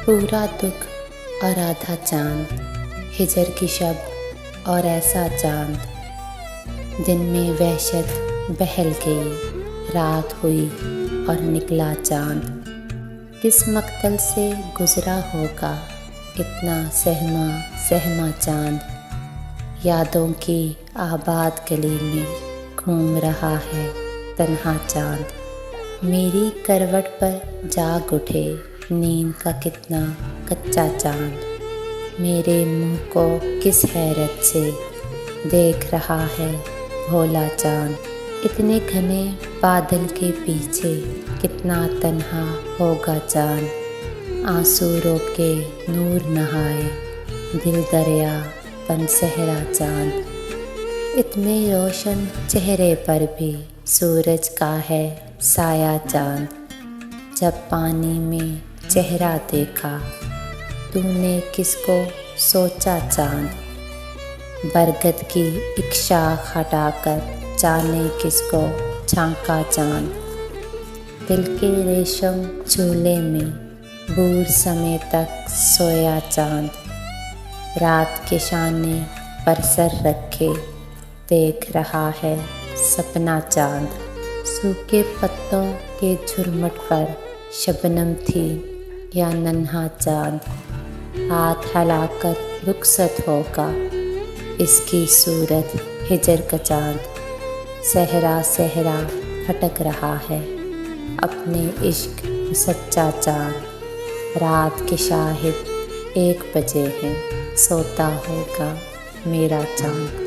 पूरा दुख और आधा चांद, हिजर की शब और ऐसा चांद। दिन में वहशत बहल गई, रात हुई और निकला चांद। किस मक्तल से गुजरा होगा इतना सहमा सहमा चांद। यादों की आबाद गली में घूम रहा है तन्हा चांद। मेरी करवट पर जाग उठे नींद का कितना कच्चा चांद। मेरे मुंह को किस हैरत से देख रहा है भोला चांद। इतने घने बादल के पीछे कितना तन्हा होगा चांद। आंसू रोके नूर नहाए दिल दरिया बन सहरा चांद। इतने रोशन चेहरे पर भी सूरज का है साया चांद। जब पानी में चेहरा देखा तूने किसको सोचा चांद। बरगद की एक शाख हटाकर जाने किसको झांका चांद। दिल के रेशम झूले में बूढ़ समय तक सोया चांद। रात के शाने पर सर रखे देख रहा है सपना चांद। सूखे पत्तों के झुरमुट पर शबनम थी या नन्हा चांद। हाथ हिलाकर रुखसत होगा इसकी सूरत हिजर का चांद। सहरा सहरा भटक रहा है अपने इश्क सच्चा चांद। रात के शाहिद 1 बजे हैं सोता होगा मेरा चांद।